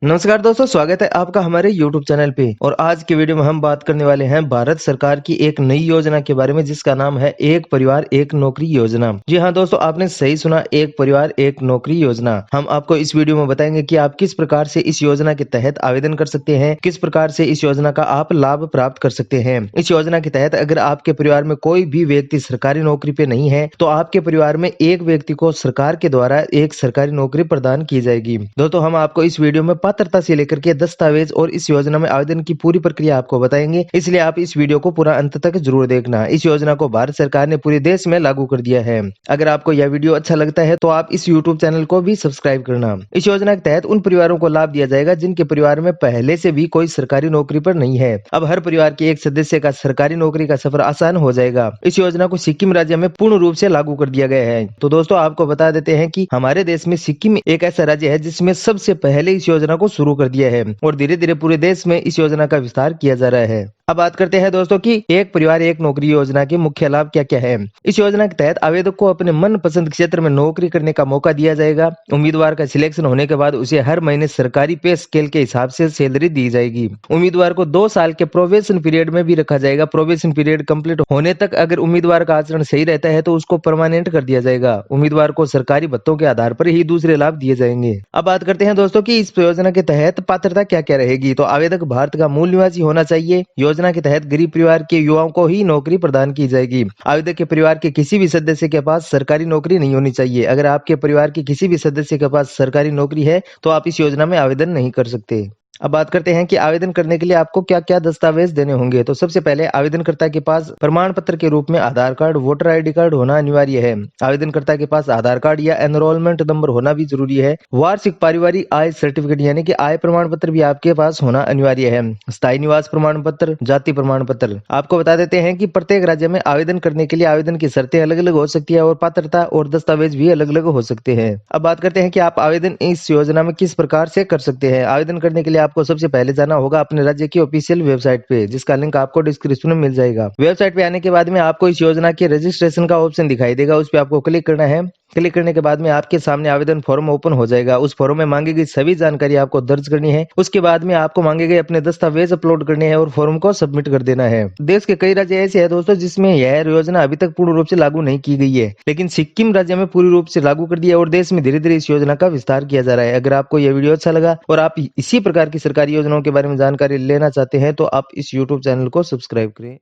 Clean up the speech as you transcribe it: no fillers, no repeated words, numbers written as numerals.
नमस्कार दोस्तों, स्वागत है आपका हमारे YouTube चैनल पे। और आज की वीडियो में हम बात करने वाले हैं भारत सरकार की एक नई योजना के बारे में, जिसका नाम है एक परिवार एक नौकरी योजना। जी हाँ दोस्तों, आपने सही सुना, एक परिवार एक नौकरी योजना। हम आपको इस वीडियो में बताएंगे कि आप किस प्रकार से इस योजना के तहत आवेदन कर सकते हैं, किस प्रकार से इस योजना का आप लाभ प्राप्त कर सकते हैं। इस योजना के तहत अगर आपके परिवार में कोई भी व्यक्ति सरकारी नौकरी पे नहीं है, तो आपके परिवार में एक व्यक्ति को सरकार के द्वारा एक सरकारी नौकरी प्रदान की जाएगी। दोस्तों, हम आपको इस वीडियो में पात्रता से लेकर के दस्तावेज और इस योजना में आवेदन की पूरी प्रक्रिया आपको बताएंगे, इसलिए आप इस वीडियो को पूरा अंत तक जरूर देखना। इस योजना को भारत सरकार ने पूरे देश में लागू कर दिया है। अगर आपको यह वीडियो अच्छा लगता है तो आप इस YouTube चैनल को भी सब्सक्राइब करना। इस योजना के तहत उन परिवारों को लाभ दिया जाएगा जिनके परिवार में पहले से भी कोई सरकारी नौकरी पर नहीं है। अब हर परिवार के एक सदस्य का सरकारी नौकरी का सफर आसान हो जाएगा। इस योजना को सिक्किम राज्य में पूर्ण रूप से लागू कर दिया गया है। तो दोस्तों, आपको बता देते हैं कि हमारे देश में सिक्किम एक ऐसा राज्य है जिसमें सबसे पहले इस योजना को शुरू कर दिया है और धीरे धीरे पूरे देश में इस योजना का विस्तार किया जा रहा है। अब बात करते हैं दोस्तों कि एक परिवार एक नौकरी योजना के मुख्य लाभ क्या क्या है। इस योजना के तहत आवेदक को अपने मनपसंद क्षेत्र में नौकरी करने का मौका दिया जाएगा। उम्मीदवार का सिलेक्शन होने के बाद उसे हर महीने सरकारी पे स्केल के हिसाब से सैलरी दी जाएगी। उम्मीदवार को 2 साल के प्रोबेशन पीरियड में भी रखा जाएगा। प्रोबेशन पीरियड कंप्लीट होने तक अगर उम्मीदवार का आचरण सही रहता है तो उसको परमानेंट कर दिया जाएगा। उम्मीदवार को सरकारी भत्तों के आधार पर ही दूसरे लाभ दिए जाएंगे। अब बात करते हैं दोस्तों कि इस योजना के तहत पात्रता क्या क्या रहेगी। तो आवेदक भारत का मूल निवासी होना चाहिए। योजना के तहत गरीब परिवार के युवाओं को ही नौकरी प्रदान की जाएगी। आवेदक के परिवार के किसी भी सदस्य के पास सरकारी नौकरी नहीं होनी चाहिए। अगर आपके परिवार के किसी भी सदस्य के पास सरकारी नौकरी है तो आप इस योजना में आवेदन नहीं कर सकते। अब बात करते हैं कि आवेदन करने के लिए आपको क्या क्या दस्तावेज देने होंगे। तो सबसे पहले आवेदनकर्ता के पास प्रमाण पत्र के रूप में आधार कार्ड, वोटर आईडी कार्ड होना अनिवार्य है। आवेदनकर्ता के पास आधार कार्ड या एनरोलमेंट नंबर होना भी जरूरी है। वार्षिक पारिवारिक आय सर्टिफिकेट यानी कि आय प्रमाण पत्र भी आपके पास होना अनिवार्य है। स्थायी निवास प्रमाण पत्र, जाति प्रमाण पत्र। आपको बता देते हैं कि प्रत्येक राज्य में आवेदन करने के लिए आवेदन की शर्तें अलग अलग हो सकती है और पात्रता और दस्तावेज भी अलग अलग हो सकते हैं। अब बात करते हैं कि आप आवेदन इस योजना में किस प्रकार से कर सकते हैं। आवेदन करने के लिए आपको सबसे पहले जाना होगा अपने राज्य की ऑफिशियल वेबसाइट पे, जिसका लिंक आपको डिस्क्रिप्शन में मिल जाएगा। वेबसाइट पे आने के बाद में आपको इस योजना के रजिस्ट्रेशन का ऑप्शन दिखाई देगा, उस पर आपको क्लिक करना है। क्लिक करने के बाद में आपके सामने आवेदन फॉर्म ओपन हो जाएगा। उस फॉर्म में मांगी गई सभी जानकारी आपको दर्ज करनी है। उसके बाद में आपको मांगे गए अपने दस्तावेज अपलोड करने हैं और फॉर्म को सबमिट कर देना है। देश के कई राज्य ऐसे हैं दोस्तों जिसमें यह योजना अभी तक पूर्ण रूप से लागू नहीं की गई है, लेकिन सिक्किम राज्य में पूरी रूप से लागू कर दिया और देश में धीरे धीरे इस योजना का विस्तार किया जा रहा है। अगर आपको यह वीडियो अच्छा लगा और आप इसी प्रकार की सरकारी योजनाओं के बारे में जानकारी लेना चाहते हैं तो आप इस YouTube चैनल को सब्सक्राइब करें।